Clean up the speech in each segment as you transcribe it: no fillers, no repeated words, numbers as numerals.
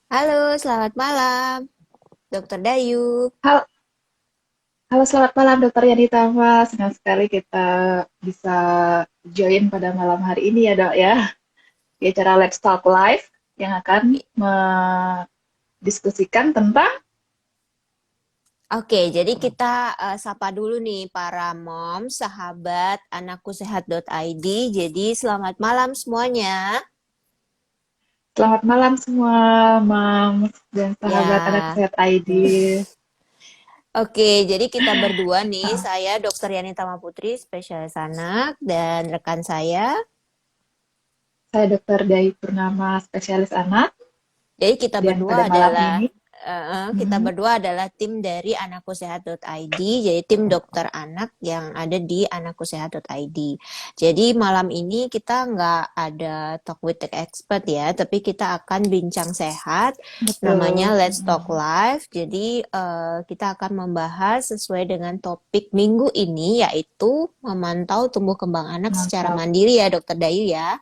Halo, selamat malam, Dokter Dayu. Halo, halo, selamat malam Dokter Yani Tama. Senang sekali kita bisa join pada malam hari ini ya dok ya. Di acara Let's Talk Live yang akan mendiskusikan tentang Oke, jadi kita sapa dulu nih para mom, sahabat anakkusehat.id. Jadi selamat malam semuanya. selamat malam semua Mams dan sahabat anak Ya, sehat ID. oke. Jadi kita berdua nih, saya Dokter Yani Tama Putri, spesialis anak, dan rekan saya. Saya Dokter Dai Purnama, spesialis anak, Jadi kita dan pada berdua malam adalah ini tim dari anakkusehat.id, jadi tim dokter anak yang ada di anakkusehat.id. Jadi malam ini kita nggak ada talk with the expert ya, tapi kita akan bincang sehat, namanya betul. Let's Talk Live. Jadi kita akan membahas sesuai dengan topik minggu ini, yaitu memantau tumbuh kembang anak secara Mantap. mandiri ya, Dokter Dayu ya.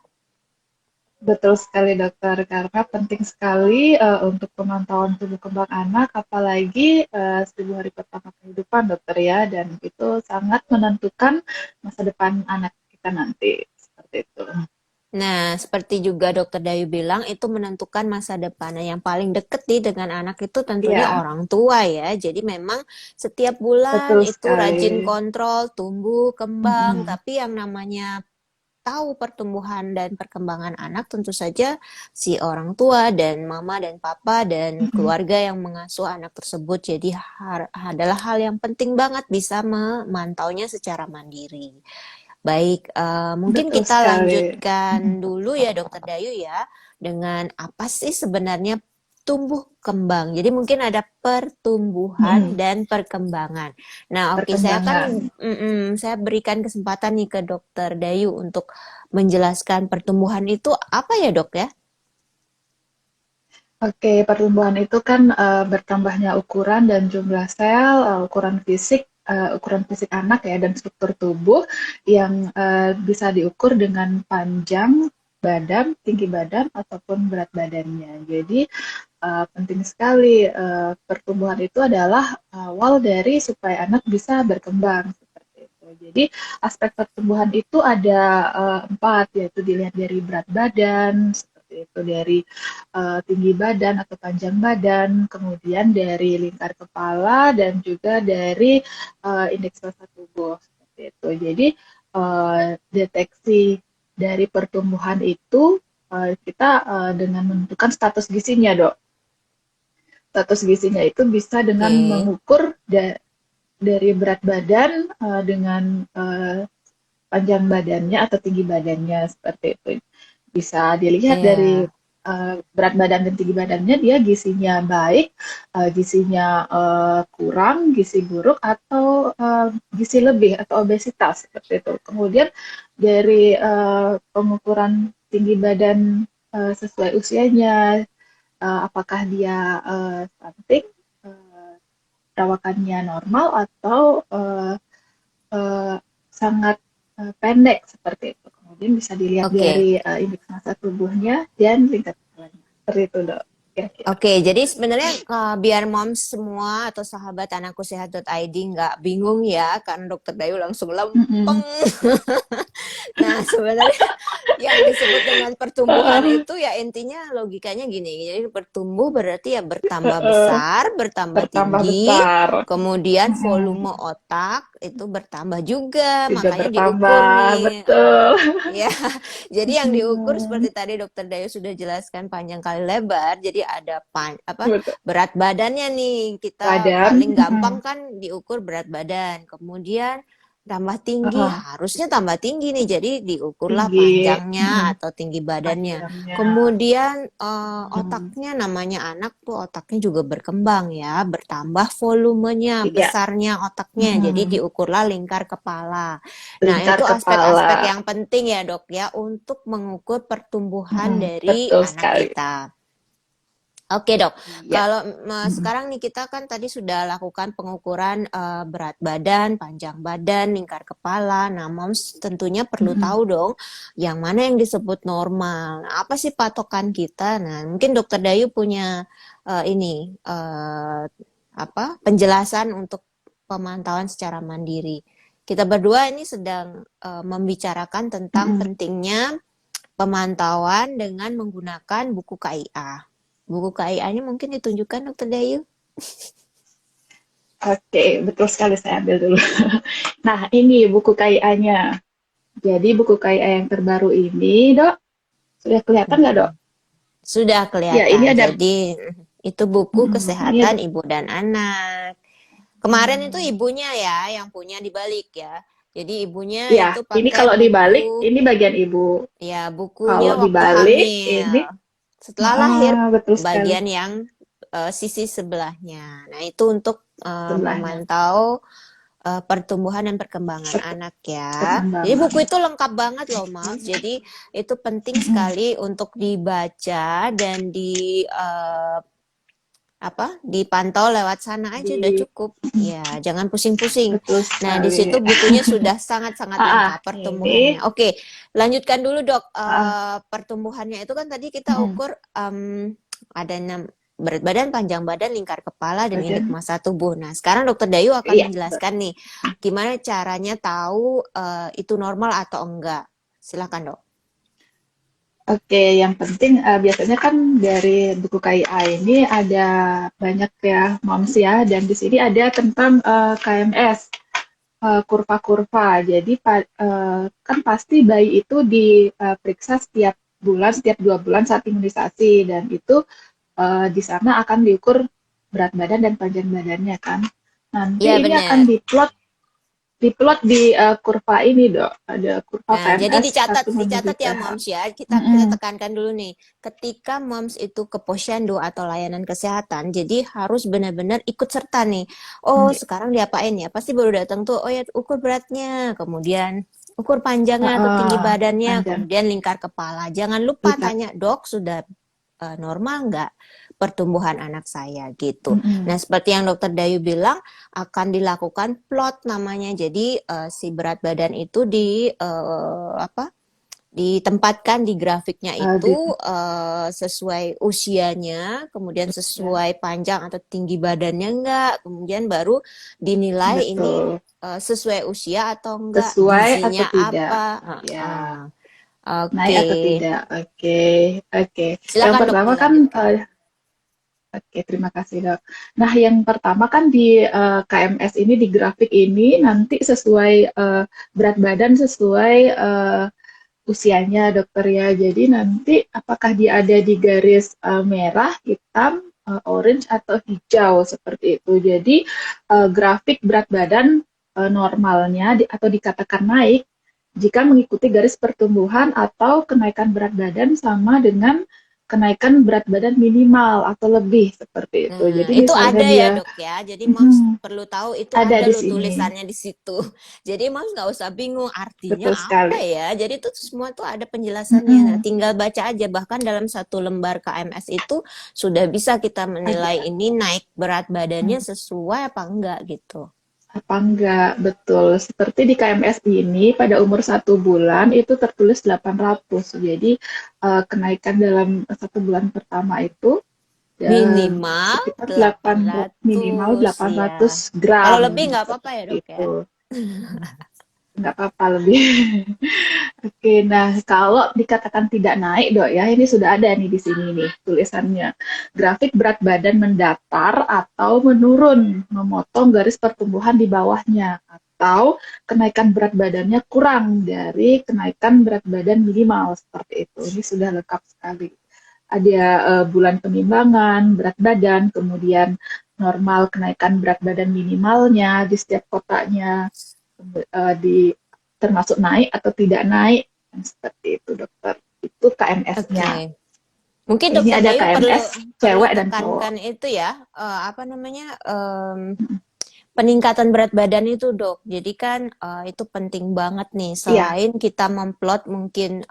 Betul sekali dokter, karena penting sekali untuk pemantauan tumbuh kembang anak, apalagi 1000 hari pertama kehidupan dokter ya, dan itu sangat menentukan masa depan anak kita nanti, seperti itu. Nah, seperti juga Dokter Dayu bilang, itu menentukan masa depan. Nah, yang paling deket nih dengan anak itu tentunya Iya, orang tua ya. Jadi memang setiap bulan betul itu rajin sekali. kontrol tumbuh kembang, Mm-mm. tapi yang namanya tahu pertumbuhan dan perkembangan anak tentu saja si orang tua dan mama dan papa dan Mm-mm. keluarga yang mengasuh anak tersebut. Jadi adalah hal yang penting banget bisa memantaunya secara mandiri. Baik, mungkin Betul kita sekali. Mm-mm. lanjutkan dulu ya Dokter Dayu ya, dengan apa sih sebenarnya tumbuh kembang. Jadi mungkin ada pertumbuhan Mm-mm. dan perkembangan. Nah, oke, Perkembangan. saya berikan kesempatan nih ke Dokter Dayu untuk menjelaskan pertumbuhan itu apa ya dok ya? Oke, pertumbuhan itu kan bertambahnya ukuran dan jumlah sel, ukuran fisik anak ya, dan struktur tubuh yang bisa diukur dengan panjang badan, tinggi badan, ataupun berat badannya. Jadi penting sekali pertumbuhan itu adalah awal dari supaya anak bisa berkembang seperti itu. Jadi aspek pertumbuhan itu ada empat, yaitu dilihat dari berat badan, seperti itu dari tinggi badan atau panjang badan, kemudian dari lingkar kepala dan juga dari indeks massa tubuh seperti itu. Jadi deteksi dari pertumbuhan itu kita dengan menentukan status gizinya, dok. Status gizinya itu bisa dengan Oke, mengukur dari berat badan dengan panjang badannya atau tinggi badannya seperti itu. Bisa dilihat dari iya. berat badan dan tinggi badannya, dia gizinya baik, gizinya kurang, gizi buruk, atau gizi lebih atau obesitas seperti itu. Kemudian dari pengukuran tinggi badan sesuai usianya, apakah dia stunting, perawakannya normal, atau sangat pendek seperti itu. Kemudian bisa dilihat Oke. dari indeks massa tubuhnya dan tingkat kepalanya. Seperti itu dok, kira-kira. Oke, jadi sebenarnya biar moms semua atau sahabat anakkusehat.id nggak bingung ya, kan Dokter Dayu langsung lempeng. Mm-mm. Nah, sebenarnya yang disebut dengan pertumbuhan itu ya intinya logikanya gini. Jadi bertumbuh berarti ya bertambah besar, bertambah Bertambah tinggi, besar. kemudian volume Mm-mm. otak itu bertambah juga, Juga makanya diukur bertambah, nih. betul. Ya, jadi yang diukur Mm-mm. seperti tadi Dokter Dayu sudah jelaskan panjang kali lebar. Jadi ada Betul. berat badannya nih. Kita Badan, paling gampang mm-mm. kan diukur berat badan. Kemudian tambah tinggi, Uh-uh. harusnya tambah tinggi nih. Jadi diukurlah Tinggi, panjangnya mm-mm. atau tinggi badannya. Panjangnya. Kemudian Mm-mm. otaknya namanya anak tuh otaknya juga berkembang ya, bertambah volumenya, Iya. besarnya otaknya. Jadi Mm-mm. diukurlah lingkar kepala. Nah, Lingkar itu aspek-aspek kepala. yang penting ya, Dok, ya, untuk mengukur pertumbuhan Mm-mm. dari Betul anak sekali. kita. Oke dok, Iya. kalau Mm-mm. sekarang nih kita kan tadi sudah lakukan pengukuran berat badan, panjang badan, lingkar kepala. Nah, moms tentunya perlu Mm-mm. tahu dong, yang mana yang disebut normal. Nah, apa sih patokan kita? Nah, mungkin dokter Dayu punya ini apa penjelasan untuk pemantauan secara mandiri. Kita berdua ini sedang membicarakan tentang Mm-mm. pentingnya pemantauan dengan menggunakan buku KIA. Buku KIA-nya mungkin ditunjukkan Dokter Dayu. Oke, betul sekali, saya ambil dulu. Nah, ini buku KIA-nya. Jadi buku KIA yang terbaru ini, Dok, sudah kelihatan nggak, Dok? Sudah Ya, ini kelihatan. ada. Jadi itu buku Ini ada. kesehatan ibu dan anak. Kemarin itu ibunya ya yang punya dibalik ya. Jadi ibunya Ya, itu ini pakai kalau dibalik, buku, ini bagian ibu. ya bukunya Kalau waktu dibalik, hamil. ini, Setelah lahir betul sekali, bagian yang sisi sebelahnya. Nah, itu untuk sebelahnya. memantau pertumbuhan dan perkembangan Per- anak ya. Jadi Perkembangan. buku itu lengkap banget loh, Mams. Jadi itu penting Mm-mm. sekali untuk dibaca dan apa? Dipantau lewat sana aja udah Di, cukup. Ya, jangan pusing-pusing. betul Nah, di sekali. situ bukunya sudah sangat-sangat lengkap Ini, pertumbuhannya. Oke, lanjutkan dulu, Dok. ah, Pertumbuhannya itu kan tadi kita mm-mm. ukur ada 6 berat badan, panjang badan, lingkar kepala, dan indeks Bagian, massa tubuh. Nah, sekarang Dokter Dayu akan iya. menjelaskan nih gimana caranya tahu itu normal atau enggak. Silakan, Dok. Oke, yang penting biasanya kan dari buku KIA ini ada banyak ya moms ya, dan di sini ada tentang KMS, kurva-kurva. Jadi kan pasti bayi itu diperiksa setiap bulan, setiap 2 bulan saat imunisasi, dan itu di sana akan diukur berat badan dan panjang badannya kan. Nanti Iya, ini akan benar. diplot di kurva ini, Dok. Ada kurva Nah, jadi KMS dicatat, menuju dicatat ya sehat. Moms ya. Kita Mm-mm. tekankan dulu nih. Ketika Moms itu ke posyandu atau layanan kesehatan, jadi harus benar-benar ikut serta nih. Oh, Oke. sekarang diapain ya? Pasti baru datang tuh, oh ya ukur beratnya, kemudian ukur panjangnya atau tinggi badannya, Panjang. kemudian lingkar kepala. Jangan lupa Lipat. tanya, "Dok, sudah normal nggak pertumbuhan anak saya?" gitu. Mm-mm. Nah, seperti yang Dokter Dayu bilang, akan dilakukan plot namanya. Jadi si berat badan itu apa? Ditempatkan di grafiknya Di itu sesuai usianya, kemudian ya, sesuai panjang atau tinggi badannya enggak, kemudian baru dinilai ini betul. sesuai usia atau enggak, Sesuai atau gizinya tidak? apa. Ya, naik Oke, atau tidak? Oke, oke. Yang silakan dok pertama kan, dilanjutkan. oke, terima kasih, Dok. Nah, yang pertama kan di KMS ini, di grafik ini nanti sesuai berat badan, sesuai usianya, dokter ya. Jadi nanti apakah dia ada di garis merah, hitam, orange atau hijau seperti itu. Jadi grafik berat badan normalnya atau dikatakan naik jika mengikuti garis pertumbuhan atau kenaikan berat badan sama dengan kenaikan berat badan minimal atau lebih seperti itu. Nah, Jadi itu misalnya ada ya dia dok ya. Jadi moms perlu tahu itu ada ada di loh sini, tulisannya di situ. Jadi moms nggak usah bingung artinya betul apa sekali. ya. Jadi itu semua tuh ada penjelasannya. Nah, Mm-mm. tinggal baca aja. Bahkan dalam satu lembar KMS itu sudah bisa kita menilai Ada. ini naik berat badannya sesuai apa enggak gitu. Apa enggak? Betul. Seperti di KMS ini, pada umur 1 bulan itu tertulis 800. Jadi, kenaikan dalam 1 bulan pertama itu Minimal sekitar 800, minimal 800 ya. 800 Kalau gram, lebih nggak apa-apa ya seperti dok ya. itu. Enggak apa-apa lebih. Oke, nah kalau dikatakan tidak naik, Dok ya, ini sudah ada nih di sini nih tulisannya. Grafik berat badan mendatar atau menurun, memotong garis pertumbuhan di bawahnya, atau kenaikan berat badannya kurang dari kenaikan berat badan minimal seperti itu. Ini sudah lengkap sekali. Ada bulan penimbangan, berat badan, kemudian normal kenaikan berat badan minimalnya di setiap kotanya, di termasuk naik atau tidak naik, seperti itu, dokter. Itu KMS-nya. Oke. Mungkin Ini Dokter ada Dayu perlu KMS perlu cewek dan cowok. tekankan itu ya, apa namanya peningkatan berat badan itu dok, jadi kan itu penting banget nih. Iya. Selain kita memplot mungkin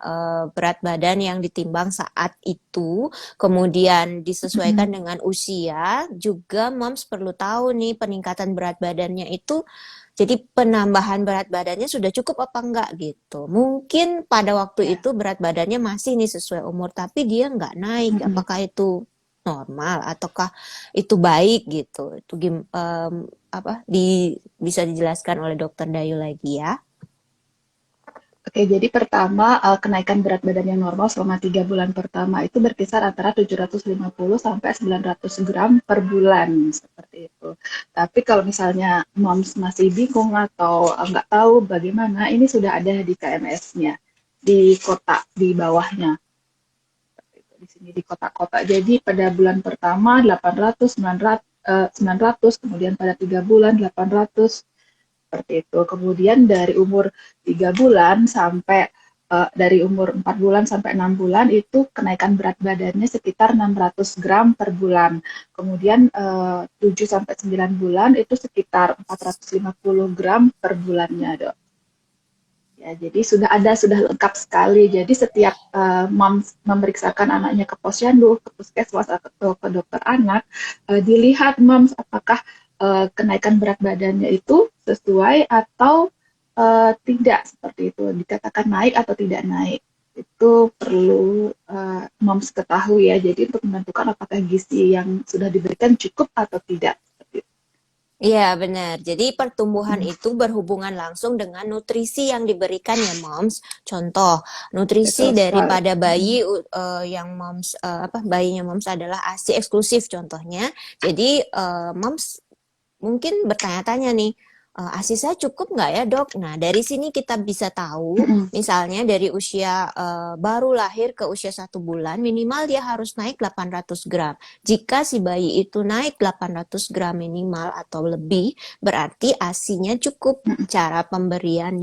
berat badan yang ditimbang saat itu, kemudian disesuaikan Mm-mm. dengan usia, juga moms perlu tahu nih peningkatan berat badannya itu. Jadi penambahan berat badannya sudah cukup apa enggak gitu. Mungkin pada waktu Ya. itu berat badannya masih nih sesuai umur, tapi dia enggak naik. Mm-mm. Apakah itu normal ataukah itu baik gitu? Itu apa bisa dijelaskan oleh Dokter Dayu lagi ya? Oke, jadi pertama kenaikan berat badan yang normal selama 3 bulan pertama itu berkisar antara 750 sampai 900 gram per bulan seperti itu. Tapi kalau misalnya moms masih bingung atau nggak tahu bagaimana, ini sudah ada di KMS-nya di kota di bawahnya. Di sini di kota-kota. Jadi pada bulan pertama 800, 900, 900, kemudian pada 3 bulan 800, seperti itu. Kemudian dari umur 3 bulan sampai dari umur 4 bulan sampai 6 bulan itu kenaikan berat badannya sekitar 600 gram per bulan. Kemudian 7 sampai 9 bulan itu sekitar 450 gram per bulannya, Dok. Ya, jadi sudah lengkap sekali. Jadi setiap mom memeriksakan anaknya ke posyandu, ke puskesmas atau ke dokter anak, dilihat moms apakah kenaikan berat badannya itu sesuai atau tidak seperti itu. Dikatakan naik atau tidak naik. Itu perlu moms ketahui ya. Jadi untuk menentukan apakah gizi yang sudah diberikan cukup atau tidak. Seperti itu. Iya, benar. Jadi pertumbuhan Hmm, itu berhubungan langsung dengan nutrisi yang diberikan ya, Moms. Contoh, nutrisi betul sekali. daripada Hmm, bayi yang Moms apa bayinya Moms adalah ASI eksklusif contohnya. Jadi Moms mungkin bertanya-tanya nih, ASI saya cukup nggak ya dok? Nah dari sini kita bisa tahu, hmm, misalnya dari usia baru lahir ke usia 1 bulan, minimal dia harus naik 800 gram. Jika si bayi itu naik 800 gram minimal atau lebih, berarti ASINya cukup. hmm, Cara pemberian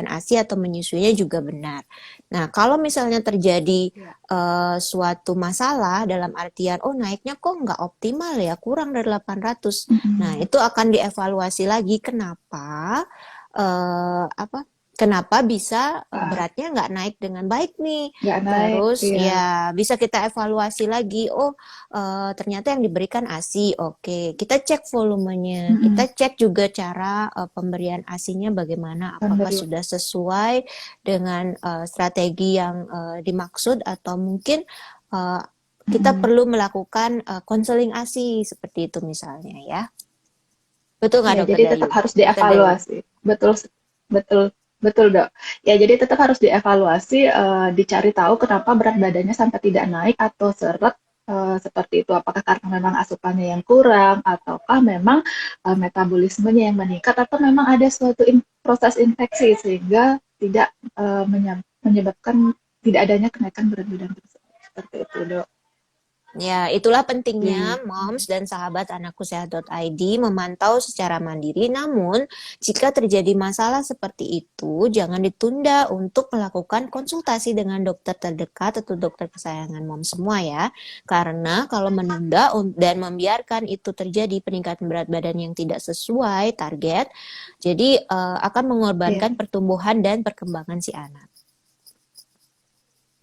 ASI atau menyusuinya juga benar. Nah, kalau misalnya terjadi ya. suatu masalah dalam artian, oh naiknya kok nggak optimal ya, kurang dari 800. Nah, Hmm, itu akan dievaluasi lagi kenapa apa kenapa bisa ah, beratnya nggak naik dengan baik nih. nggak naik, Terus ya. ya bisa kita evaluasi lagi. Oh, ternyata yang diberikan ASI. Oke, kita cek volumenya. Mm-mm. Kita cek juga cara pemberian ASINya bagaimana. Apakah Pemberi. sudah sesuai dengan strategi yang dimaksud atau mungkin uh, kita Mm-mm. perlu melakukan konseling ASI seperti itu misalnya ya. Betul nggak Ya, Dokter jadi tetap Dayu? harus Dokter Dayu. dievaluasi. Betul, betul, betul, Dok. Ya, jadi tetap harus dievaluasi, dicari tahu kenapa berat badannya sampai tidak naik atau seret seperti itu. Apakah karena memang asupannya yang kurang, ataukah memang metabolismenya yang meningkat, atau memang ada suatu proses infeksi sehingga tidak menyebabkan tidak adanya kenaikan berat badan tersebut. Seperti itu, Dok. Ya, itulah pentingnya Gitu. moms dan sahabat anakku sehat.id memantau secara mandiri. Namun, jika terjadi masalah seperti itu, jangan ditunda untuk melakukan konsultasi dengan dokter terdekat atau dokter kesayangan mom semua ya. Karena kalau menunda dan membiarkan itu terjadi peningkatan berat badan yang tidak sesuai target, jadi akan Ya. mengorbankan pertumbuhan dan perkembangan si anak.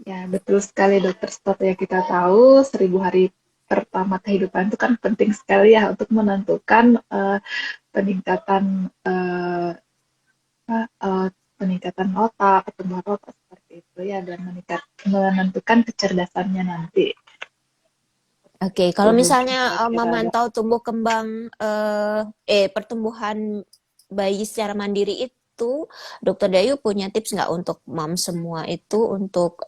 Ya, betul sekali dokter. Seperti yang kita tahu, 1.000 hari pertama kehidupan itu kan penting sekali ya untuk menentukan peningkatan apa, peningkatan otak, pertumbuhan otak seperti itu ya, dan menentukan kecerdasannya nanti Oke, kalau tubuh misalnya saya kira dok. memantau tumbuh kembang pertumbuhan bayi secara mandiri itu, Dokter Dayu punya tips nggak untuk mom semua itu untuk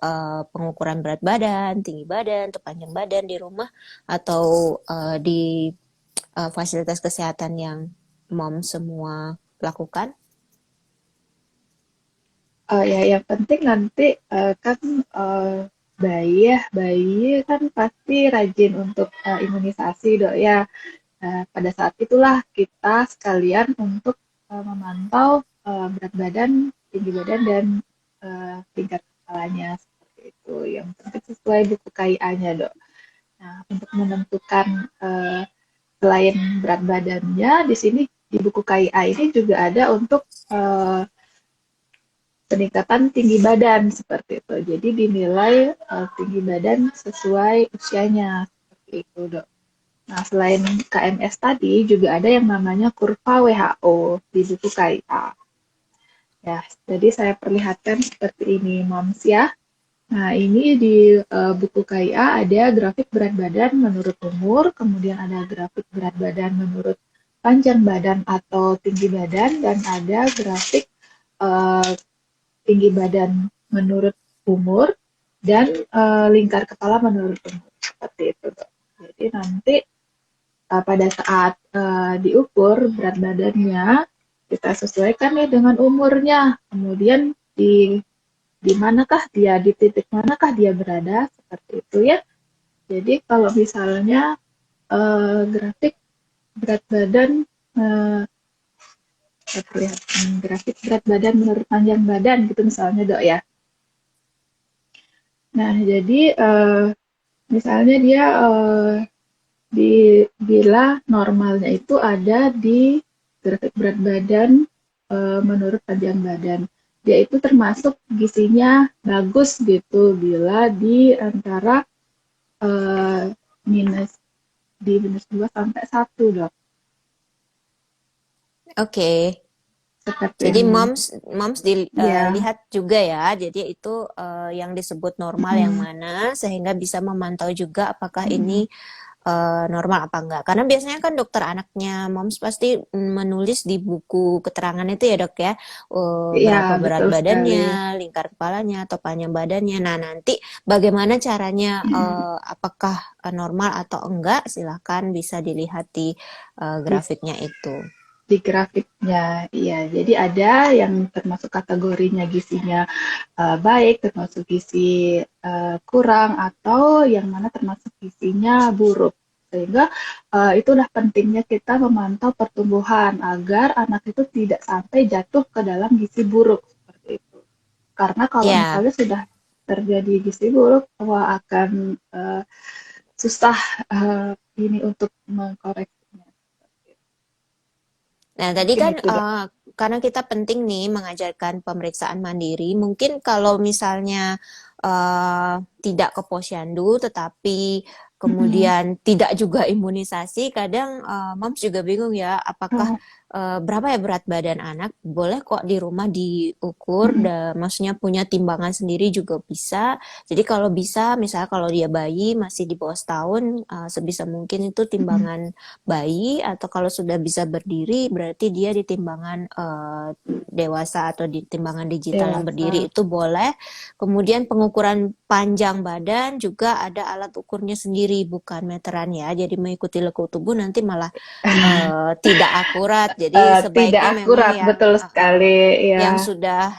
pengukuran berat badan, tinggi badan, atau panjang badan di rumah atau di fasilitas kesehatan yang mom semua lakukan? Ya, yang penting nanti kan bayi kan pasti rajin untuk imunisasi dok ya. Pada saat itulah kita sekalian untuk memantau berat badan, tinggi badan, dan tingkat kepalanya seperti itu. Yang penting sesuai buku KIA-nya, dok. Nah, untuk menentukan selain berat badannya, di sini di buku KIA ini juga ada untuk peningkatan tinggi badan seperti itu. Jadi dinilai tinggi badan sesuai usianya seperti itu, Dok. Nah, selain KMS tadi juga ada yang namanya kurva WHO di buku KIA. Ya, jadi saya perlihatkan seperti ini, Moms ya. Nah, ini di buku KIA ada grafik berat badan menurut umur, kemudian ada grafik berat badan menurut panjang badan atau tinggi badan, dan ada grafik eh, tinggi badan menurut umur, dan lingkar kepala menurut umur. Seperti itu, Dok. Jadi nanti pada saat diukur berat badannya, kita sesuaikan nih dengan umurnya. Kemudian di manakah dia, di titik manakah dia berada, seperti itu ya. Jadi kalau misalnya grafik berat badan terlihat grafik berat badan menurut panjang badan gitu misalnya, Dok ya. Nah, jadi misalnya dia bila normalnya itu ada di grafik berat badan menurut panjang badan. Dia itu termasuk gizinya bagus gitu bila di antara minus di minus 2 sampai 1, Dok. Oke. Seperti Jadi ini. moms Ya. dilihat juga ya. Jadi itu yang disebut normal yang Mm-mm. mana sehingga bisa memantau juga apakah Mm-mm. ini normal apa enggak. Karena biasanya kan dokter anaknya moms pasti menulis di buku keterangan itu ya dok ya, Ya, berapa berat betul sekali. badannya, lingkar kepalanya atau panjang badannya. Nah nanti bagaimana caranya, Mm-mm. apakah normal atau enggak, silahkan bisa dilihat di Di grafiknya itu. di grafiknya, iya. Jadi ada yang termasuk kategorinya gizinya baik, termasuk gizi kurang, atau yang mana termasuk gizinya buruk. Sehingga itulah pentingnya kita memantau pertumbuhan agar anak itu tidak sampai jatuh ke dalam gizi buruk seperti itu. Karena kalau Ya. misalnya sudah terjadi gizi buruk, wah akan susah ini untuk mengkoreksinya. Nah, tadi Mungkin kan itu, Dok. karena kita penting nih mengajarkan pemeriksaan mandiri, mungkin kalau misalnya tidak ke posyandu, tetapi Mm-mm. kemudian tidak juga imunisasi, kadang moms juga bingung ya, apakah Oh, berapa ya berat badan anak? Boleh kok di rumah diukur, mm-mm. maksudnya punya timbangan sendiri juga bisa. Jadi kalau bisa, misalnya kalau dia bayi masih di bawah setahun, sebisa mungkin itu Mm-mm. timbangan bayi, atau kalau sudah bisa berdiri berarti dia di timbangan dewasa atau di timbangan digital yang berdiri Dewasa. itu boleh. Kemudian pengukuran panjang badan juga ada alat ukurnya sendiri, bukan meteran ya. Jadi mengikuti lekuk tubuh nanti malah tidak akurat. Jadi Tidak sebaiknya memang akurat, betul sekali yang ya. sudah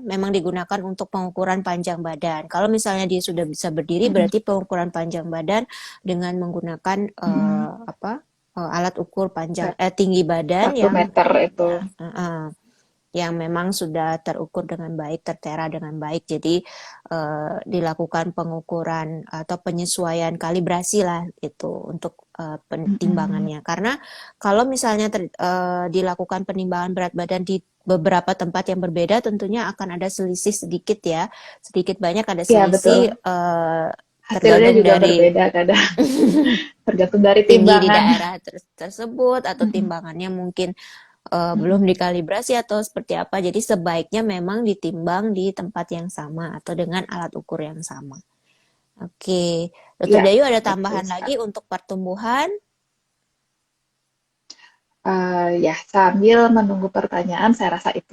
memang digunakan untuk pengukuran panjang badan. Kalau misalnya dia sudah bisa berdiri, Mm-mm. berarti pengukuran panjang badan dengan menggunakan Mm-mm. alat ukur tinggi badan Satu yang meter itu. ya, yang memang sudah terukur dengan baik, tertera dengan baik. Jadi dilakukan pengukuran atau penyesuaian kalibrasi lah itu untuk Mm-mm. timbangannya. Karena kalau misalnya dilakukan penimbangan berat badan di beberapa tempat yang berbeda, tentunya akan ada selisih sedikit ya, sedikit banyak ada Ya, selisih, betul. Hasilnya tergantung juga dari berbeda kadang, tergantung dari tinggi di timbangan. daerah tersebut atau Mm-mm. timbangannya mungkin belum Mm-mm. dikalibrasi atau seperti apa. Jadi sebaiknya memang ditimbang di tempat yang sama atau dengan alat ukur yang sama. Oke, Dokter Ya, Dayu ada betul tambahan lagi sekali. untuk pertumbuhan? Ya, sambil menunggu pertanyaan, saya rasa itu,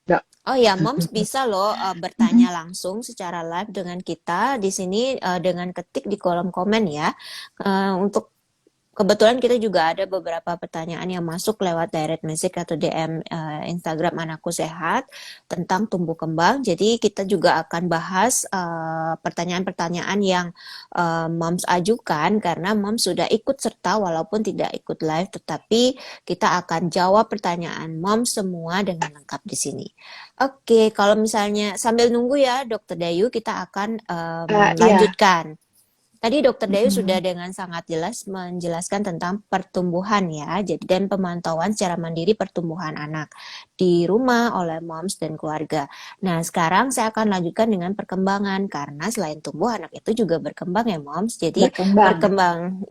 Dok. Oh ya, Moms bisa loh bertanya Mm-mm. langsung secara live dengan kita di sini dengan ketik di kolom komen ya. Untuk kebetulan kita juga ada beberapa pertanyaan yang masuk lewat direct message atau DM Instagram Anakku Sehat tentang tumbuh kembang. Jadi kita juga akan bahas pertanyaan-pertanyaan yang Moms ajukan karena Moms sudah ikut serta walaupun tidak ikut live, tetapi kita akan jawab pertanyaan Moms semua dengan lengkap di sini. Oke, kalau misalnya sambil nunggu ya Dokter Dayu, kita akan Ya, lanjutkan Tadi Dokter Dayu sudah Mm-mm. dengan sangat jelas menjelaskan tentang pertumbuhan ya, jadi dan pemantauan secara mandiri pertumbuhan anak di rumah oleh moms dan keluarga. Nah, sekarang saya akan lanjutkan dengan perkembangan karena selain tumbuh anak itu juga berkembang ya moms. Jadi Berkembang.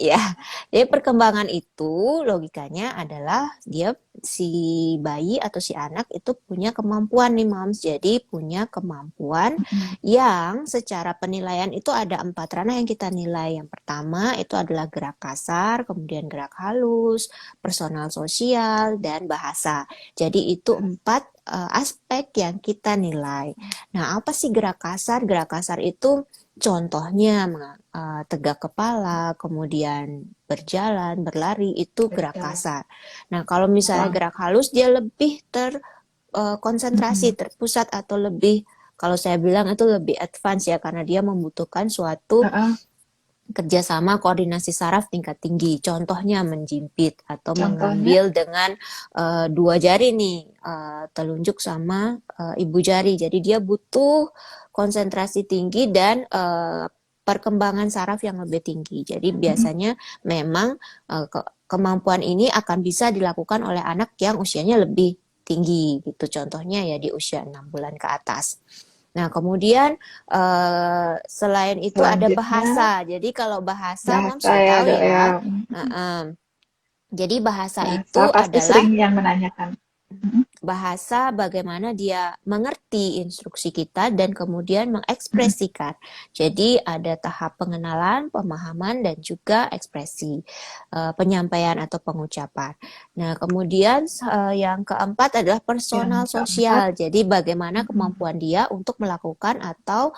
jadi perkembangan itu logikanya adalah dia si bayi atau si anak itu punya kemampuan nih moms. Jadi punya kemampuan Mm-mm. yang secara penilaian itu ada 4 ranah yang kita nilai. Yang pertama itu adalah gerak kasar, kemudian gerak halus, personal sosial, dan bahasa. Jadi itu 4 aspek yang kita nilai. Nah, apa sih gerak kasar? Gerak kasar itu contohnya tegak kepala, kemudian berjalan, berlari, itu gerak Berjalan. kasar. Nah, kalau misalnya Oh. gerak halus, dia lebih konsentrasi, Mm-mm. terpusat atau lebih kalau saya bilang itu lebih advance ya karena dia membutuhkan suatu Uh-uh. kerjasama koordinasi saraf tingkat tinggi. Contohnya menjimpit atau Contohnya, mengambil dengan 2 jari nih, telunjuk sama ibu jari. Jadi dia butuh konsentrasi tinggi dan perkembangan saraf yang lebih tinggi. Jadi mm-mm. biasanya memang kemampuan ini akan bisa dilakukan oleh anak yang usianya lebih tinggi gitu. Contohnya ya di usia 6 bulan ke atas. Nah, kemudian selain itu ada Selanjutnya bahasa. Jadi kalau bahasa, Mom bahasa sudah ya tahu dok ya. ya. Jadi bahasa Bahasa itu pasti adalah sering yang menanyakan. Mm-mm. bahasa bagaimana dia mengerti instruksi kita dan kemudian Mm-mm. mengekspresikan. Jadi ada tahap pengenalan, pemahaman, dan juga ekspresi, penyampaian atau pengucapan. Nah, kemudian yang keempat adalah Yang personal keempat, sosial. Jadi bagaimana mm-mm. kemampuan dia untuk melakukan atau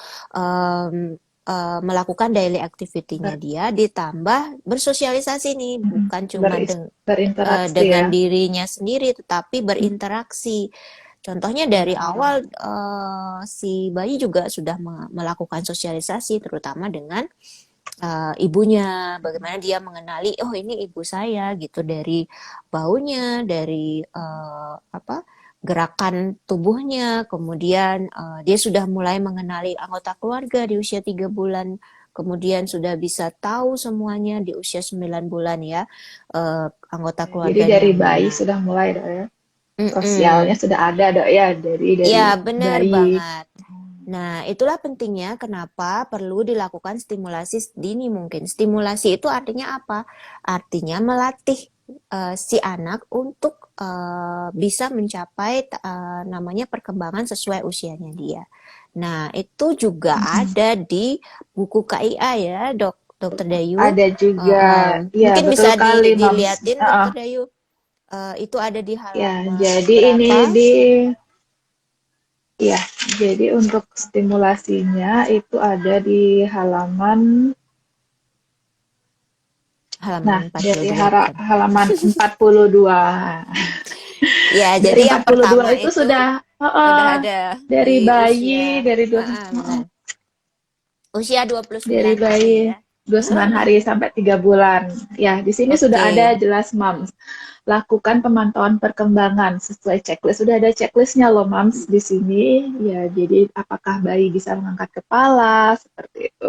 melakukan daily activity-nya Ber- dia ditambah bersosialisasi nih, mm-mm. bukan cuma Berinteraksi ya. dengan dirinya sendiri, tetapi Mm. berinteraksi. Contohnya dari Dengan orang. awal si bayi juga sudah melakukan sosialisasi, terutama dengan ibunya. Bagaimana dia mengenali, oh ini ibu saya gitu dari baunya, dari apa gerakan tubuhnya, kemudian dia sudah mulai mengenali anggota keluarga di usia 3 bulan. Kemudian sudah bisa tahu semuanya di usia 9 bulan ya, anggota Ya, jadi keluarganya dari yang bayi mana. sudah mulai dok ya. Sosialnya Mm-mm. sudah ada dok ya dari Ya, benar bayi. banget. Nah, itulah pentingnya kenapa perlu dilakukan stimulasi dini mungkin. Stimulasi itu artinya apa? Artinya melatih si anak untuk bisa mencapai namanya perkembangan sesuai usianya dia. Nah, itu juga Mm-mm. ada di buku KIA ya, Dokter Dayu. Ada juga, ya Mungkin betul bisa kali Mams. diliatin, Dokter Dayu. Itu ada di Ya, halaman jadi ini berapa? di ya, jadi untuk stimulasinya itu ada di halaman, Halaman nah, dari 42 bukan? halaman 42. Ya, Dari jadi yang 42 pertama itu itu sudah, udah ada dari di bayi, usia, dari benar. Usia 29 dari hari bayi ya. 29 hari sampai 3 bulan. Ya, di sini sudah ada Oke. jelas, Mams. Lakukan pemantauan perkembangan sesuai checklist. Sudah ada checklistnya loh, Mams, di sini. Ya, jadi apakah bayi bisa mengangkat kepala, seperti itu.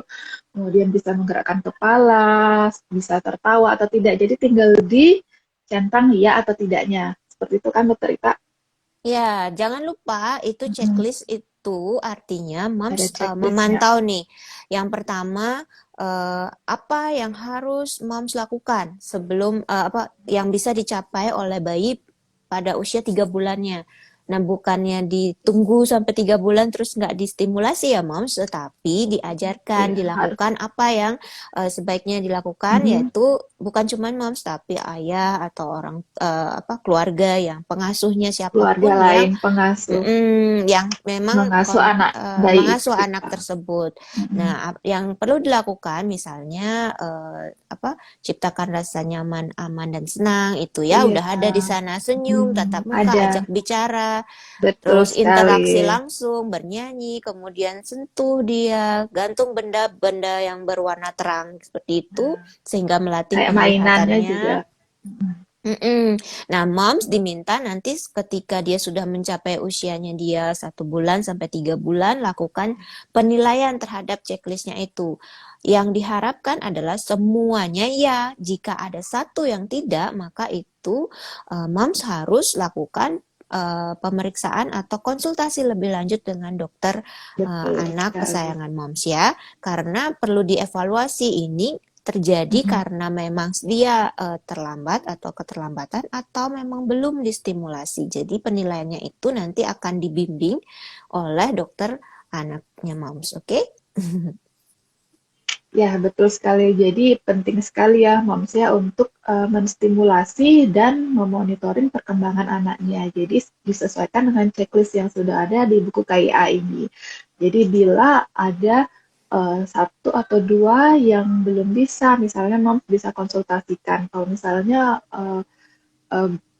Kemudian bisa menggerakkan kepala, bisa tertawa atau tidak. Jadi tinggal dicentang ya atau tidaknya. Seperti itu kan, Dokter Ita? Ya, jangan lupa itu Mm-mm. checklist itu artinya Ada Moms checklistnya. memantau nih. Yang pertama apa yang harus Moms lakukan sebelum apa yang bisa dicapai oleh bayi pada usia 3 bulannya. Nah, bukannya ditunggu sampai 3 bulan terus nggak distimulasi ya Moms, tetapi diajarkan, Ya, harus. dilakukan apa yang sebaiknya dilakukan, Mm-mm. yaitu bukan cuma Moms tapi ayah atau orang apa keluarga yang pengasuhnya Keluarga siapapun lain pengasuh. yang memang Mengasuh anak bayi mengasuh anak kita. tersebut. Mm-mm. Nah, yang perlu dilakukan misalnya apa ciptakan rasa nyaman, aman dan senang itu ya Iya, udah ada di sana, senyum, tatap muka, ada, ajak bicara, betul terus sekali. interaksi langsung, bernyanyi, kemudian sentuh dia, gantung benda-benda yang berwarna terang seperti itu sehingga melatih Kayak mainannya juga. penglihatannya. Mm-mm. Nah, moms diminta nanti ketika dia sudah mencapai usianya dia 1 bulan sampai 3 bulan, lakukan penilaian terhadap checklistnya itu. Yang diharapkan adalah semuanya ya. Jika ada satu yang tidak, maka itu moms harus lakukan pemeriksaan atau konsultasi lebih lanjut dengan dokter Betul anak sekali. kesayangan moms ya. Karena perlu dievaluasi ini terjadi Mm-mm. karena memang dia terlambat atau keterlambatan atau memang belum distimulasi. Jadi penilaiannya itu nanti akan dibimbing oleh dokter anaknya moms, oke? Okay? Ya, betul sekali. Jadi penting sekali ya moms ya untuk menstimulasi dan memonitoring perkembangan anaknya. Jadi disesuaikan dengan checklist yang sudah ada di buku KIA ini. Jadi bila ada satu atau dua yang belum bisa, misalnya moms bisa konsultasikan. Kalau misalnya eh,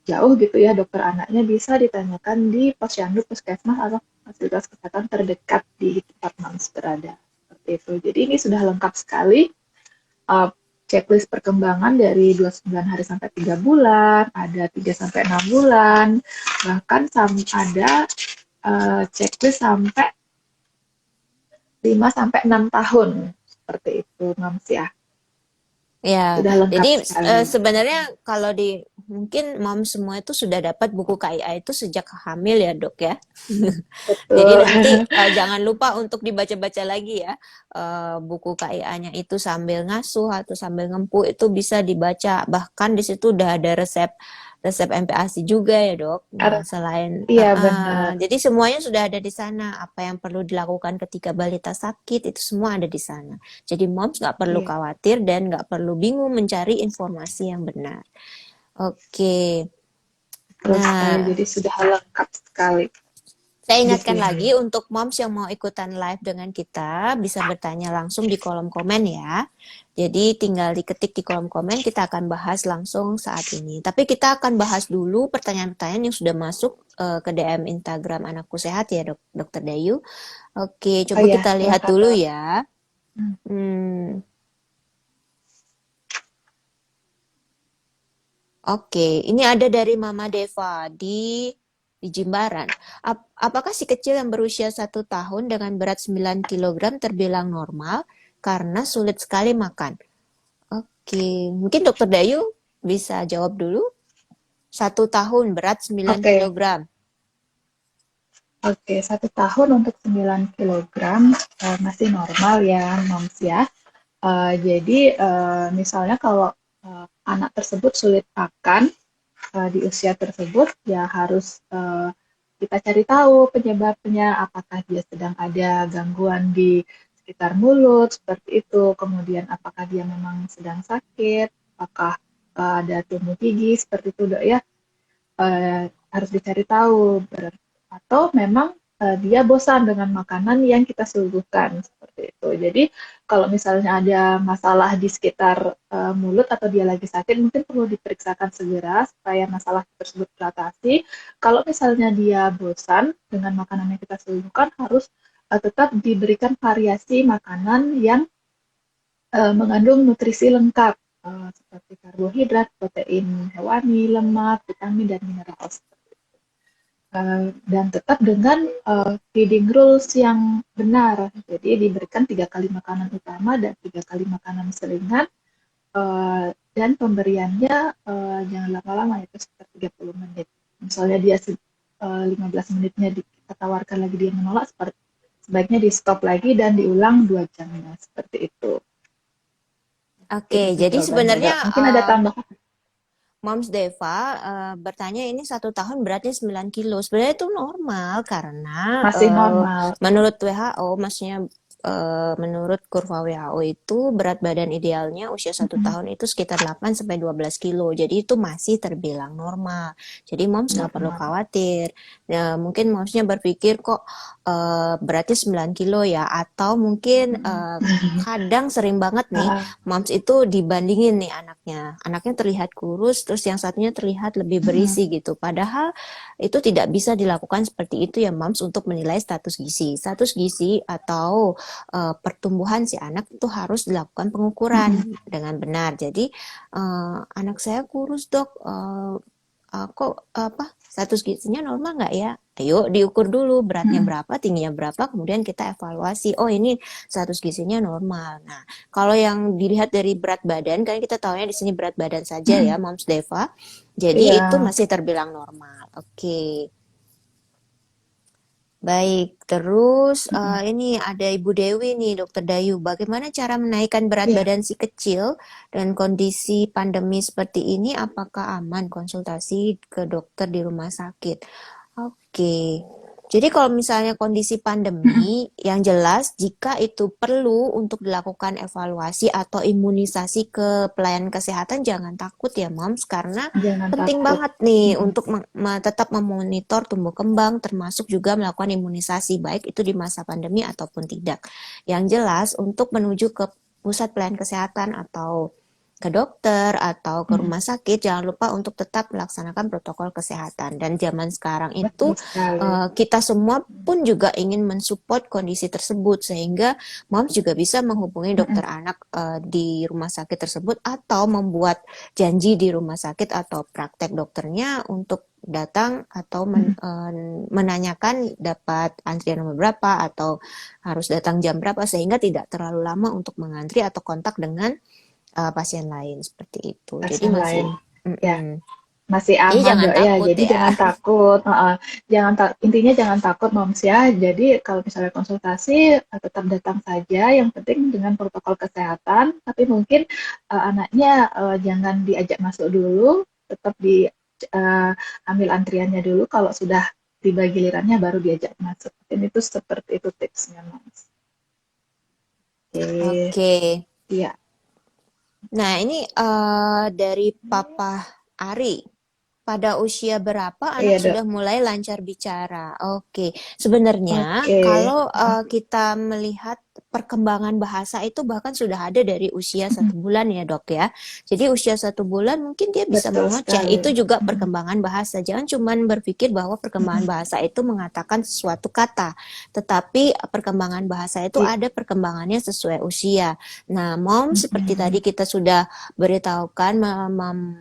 jauh gitu ya dokter anaknya bisa ditanyakan di posyandu, puskesmas atau fasilitas kesehatan terdekat di tempat moms berada. Seperti itu. Jadi ini sudah lengkap sekali uh, checklist perkembangan dari 29 hari sampai 3 bulan, ada 3 sampai 6 bulan, bahkan ada checklist sampai 5 sampai 6 tahun. Seperti itu, Mams ya. Ya, Sudah lengkap jadi sekali. sebenarnya kalau di mungkin mom semua itu sudah dapat buku KIA itu sejak hamil ya dok ya. Jadi Betul. nanti jangan lupa untuk dibaca-baca lagi ya buku KIA-nya itu sambil ngasuh atau sambil ngempu itu bisa dibaca. Bahkan di situ udah ada resep resep MPASI juga ya dok. Nah selain Iya benar. jadi semuanya sudah ada di sana. Apa yang perlu dilakukan ketika balita sakit itu semua ada di sana. Jadi moms nggak perlu Iya, khawatir dan nggak perlu bingung mencari informasi yang benar. Oke, betul sekali. nah Jadi sudah lengkap sekali saya di ingatkan sini. lagi untuk moms yang mau ikutan live dengan kita bisa bertanya langsung di kolom komen ya. Jadi tinggal diketik di kolom komen kita akan bahas langsung saat ini. Tapi kita akan bahas dulu pertanyaan-pertanyaan yang sudah masuk ke DM Instagram Anakku Sehat ya Dokter Dayu. Oke, Oh coba ya, kita lihat silakan dulu dok. ya. Hmm, Oke, ini ada dari Mama Deva di Jimbaran. Apakah si kecil yang berusia 1 tahun dengan berat 9 kilogram terbilang normal karena sulit sekali makan? Oke, mungkin Dokter Dayu bisa jawab dulu. 1 tahun berat 9 Oke, kilogram. oke, 1 tahun untuk 9 kilogram masih normal ya, Moms ya. Jadi misalnya kalau anak tersebut sulit makan di usia tersebut, ya harus kita cari tahu penyebabnya, apakah dia sedang ada gangguan di sekitar mulut, seperti itu. Kemudian apakah dia memang sedang sakit, apakah ada tumbuh gigi, seperti itu dok ya. Harus dicari tahu atau memang dia bosan dengan makanan yang kita suguhkan seperti itu. Jadi kalau misalnya ada masalah di sekitar mulut atau dia lagi sakit, mungkin perlu diperiksakan segera supaya masalah tersebut teratasi. Kalau misalnya dia bosan dengan makanan yang kita suguhkan, harus tetap diberikan variasi makanan yang mengandung nutrisi lengkap seperti karbohidrat, protein hewani, lemak, vitamin dan mineral. Dan tetap dengan feeding rules yang benar. Jadi diberikan 3 kali makanan utama dan 3 kali makanan selingan dan pemberiannya jangan lama-lama itu sekitar 30 menit. Misalnya dia 15 menitnya kita tawarkan lagi dia menolak, sebaiknya di stop lagi dan diulang 2 jamnya seperti itu. Oke, Itu jadi jawabannya sebenarnya dok. Mungkin ada tambahan. Moms Deva bertanya ini 1 tahun beratnya 9 kilo. Sebenarnya itu normal karena Masih normal. menurut WHO, maksudnya menurut kurva WHO itu berat badan idealnya usia 1 tahun itu sekitar 8 sampai 12 kilo. Jadi itu masih terbilang normal. Jadi moms nggak perlu Normal. khawatir. Nah, mungkin momsnya berpikir kok beratnya 9 kilo ya, atau mungkin kadang sering banget nih moms itu dibandingin nih anaknya terlihat kurus terus yang satunya terlihat lebih berisi gitu, padahal itu tidak bisa dilakukan seperti itu ya moms untuk menilai status gizi atau pertumbuhan si anak itu harus dilakukan pengukuran dengan benar. Jadi anak saya kurus dok, kok apa status gizinya normal nggak ya? Ayo diukur dulu beratnya berapa, tingginya berapa, kemudian kita evaluasi. Oh ini status gizinya normal. Nah kalau yang dilihat dari berat badan, kan kita tahunya di sini berat badan saja ya, Moms Deva. Jadi itu Iya, masih terbilang normal. Oke. Baik, terus ini ada Ibu Dewi nih, Dokter Dayu. Bagaimana cara menaikkan berat iya. badan si kecil dan kondisi pandemi seperti ini? Apakah aman konsultasi ke dokter di rumah sakit? Oke. Jadi kalau misalnya kondisi pandemi, yang jelas jika itu perlu untuk dilakukan evaluasi atau imunisasi ke pelayanan kesehatan, jangan takut ya, Moms, karena Jangan penting takut. banget nih untuk tetap memonitor tumbuh kembang, termasuk juga melakukan imunisasi, baik itu di masa pandemi ataupun tidak. Yang jelas untuk menuju ke pusat pelayanan kesehatan atau ke dokter atau ke rumah sakit, jangan lupa untuk tetap melaksanakan protokol kesehatan. Dan zaman sekarang Betul itu sekali. kita semua pun juga ingin mensupport kondisi tersebut, sehingga moms juga bisa menghubungi dokter anak di rumah sakit tersebut atau membuat janji di rumah sakit atau praktek dokternya untuk datang atau menanyakan dapat antrian nomor berapa atau harus datang jam berapa, sehingga tidak terlalu lama untuk mengantri atau kontak dengan pasien lain seperti itu. Jadi Pasien masih lain. Ya, mm-mm. masih Jadi aman jangan dok ya. takut Jadi ya. jangan takut. Intinya jangan takut moms ya. Jadi kalau misalnya konsultasi tetap datang saja. Yang penting dengan protokol kesehatan. Tapi mungkin anaknya jangan diajak masuk dulu. Tetap ambil antriannya dulu. Kalau sudah tiba gilirannya baru diajak masuk. Dan itu seperti itu tipsnya moms. Oke, Oke. iya. Nah, ini dari Papa Ari. Pada usia berapa anak Iya dok. sudah mulai lancar bicara? Oke, sebenarnya Oke. kalau kita melihat perkembangan bahasa itu bahkan sudah ada dari usia 1 bulan ya dok ya. Jadi usia 1 bulan mungkin dia bisa Betul mengoceh. sekali. Itu juga perkembangan bahasa. Jangan cuma berpikir bahwa perkembangan bahasa itu mengatakan sesuatu kata, tetapi perkembangan bahasa itu Iya. ada perkembangannya sesuai usia. Nah, mom seperti tadi kita sudah beritahukan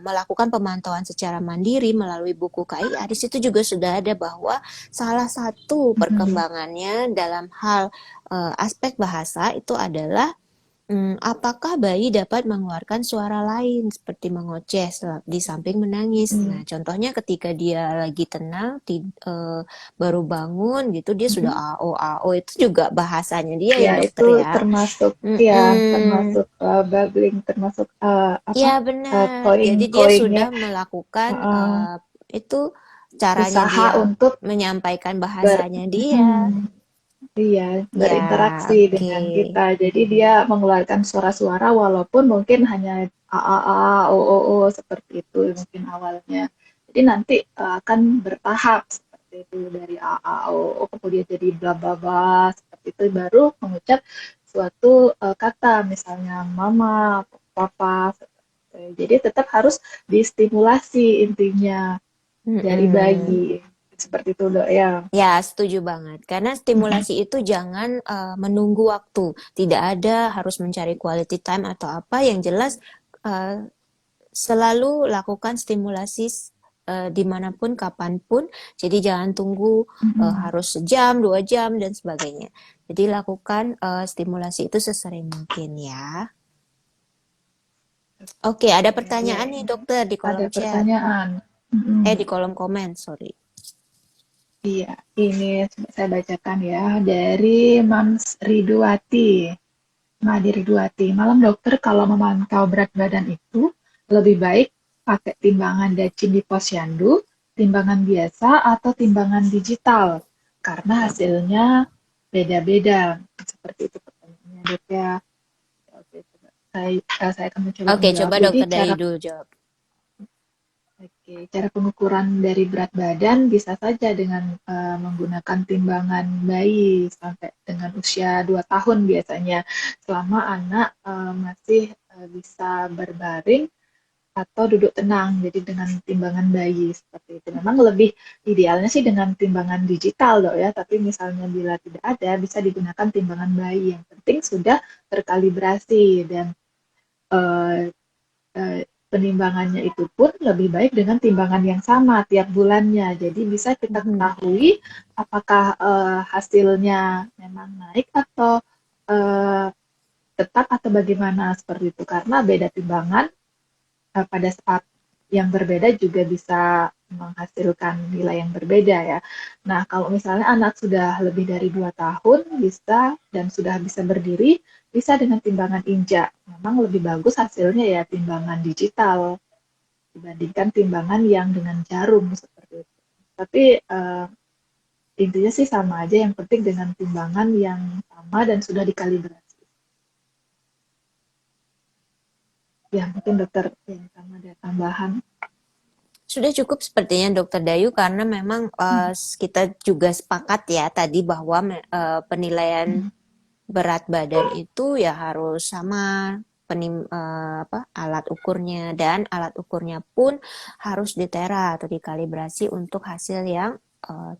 melakukan pemantauan secara mandiri melalui buku KIA. Di situ juga sudah ada bahwa salah satu perkembangannya dalam hal aspek bahasa itu adalah apakah bayi dapat mengeluarkan suara lain seperti mengoceh di samping menangis. Nah, contohnya ketika dia lagi tenang, baru bangun gitu, dia sudah AO AO, itu juga bahasanya dia ya Ya, dokter itu ya. termasuk Mm-mm. termasuk babbling, termasuk Ya benar. Jadi dia cloying-cloying ya. sudah melakukan Uh, itu caranya Usaha dia untuk menyampaikan ber bahasanya dia. mm, iya, Ya, berinteraksi oke. dengan kita. Jadi dia mengeluarkan suara-suara walaupun mungkin hanya o seperti itu mungkin awalnya. Jadi nanti akan bertahap seperti itu dari o kemudian jadi bla bla bla seperti itu baru mengucap suatu kata misalnya mama, papa. Jadi tetap harus distimulasi intinya dari Mm-mm. bayi seperti itu dok ya. Ya, setuju banget. Karena stimulasi itu jangan menunggu waktu. Tidak ada harus mencari quality time atau apa. Yang jelas uh, selalu lakukan stimulasi dimanapun, kapanpun. Jadi jangan tunggu harus sejam, 2 jam, dan sebagainya. Jadi lakukan stimulasi itu sesering mungkin ya. Oke, ada Ya, pertanyaan nih dokter di ada kolom chat. pertanyaan. Di kolom komen, sorry. Iya, ini saya bacakan ya dari Mams Ridwati. Madi Ridwati, malam dokter kalau memantau berat badan itu lebih baik pakai timbangan Dacin di Posyandu, timbangan biasa atau timbangan digital karena hasilnya beda-beda. Seperti itu pertanyaannya dok ya. Oke, coba. Saya akan mencoba Oke, menjawab. coba Jadi dokter Dayu dulu jawab. cara pengukuran dari berat badan bisa saja dengan menggunakan timbangan bayi sampai dengan usia 2 tahun biasanya. Selama anak masih bisa berbaring atau duduk tenang, jadi dengan timbangan bayi seperti itu. Memang lebih idealnya sih dengan timbangan digital dok ya, tapi misalnya bila tidak ada bisa digunakan timbangan bayi. Yang penting sudah terkalibrasi dan eh, penimbangannya itu pun lebih baik dengan timbangan yang sama tiap bulannya. Jadi bisa kita Mhm. ketahui apakah hasilnya memang naik atau eh, tetap atau bagaimana seperti itu. Karena beda timbangan pada saat yang berbeda juga bisa menghasilkan nilai yang berbeda ya. Nah, kalau misalnya anak sudah lebih dari 2 tahun bisa dan sudah bisa berdiri, bisa dengan timbangan injak. Memang lebih bagus hasilnya ya timbangan digital dibandingkan timbangan yang dengan jarum seperti itu. Tapi intinya sih sama aja, yang penting dengan timbangan yang sama dan sudah dikalibrasi. Ya, mungkin dokter yang sama ada tambahan. Sudah cukup sepertinya Dokter Dayu karena memang kita juga sepakat ya tadi bahwa penilaian berat badan itu ya harus sama alat ukurnya, dan alat ukurnya pun harus ditera atau dikalibrasi untuk hasil yang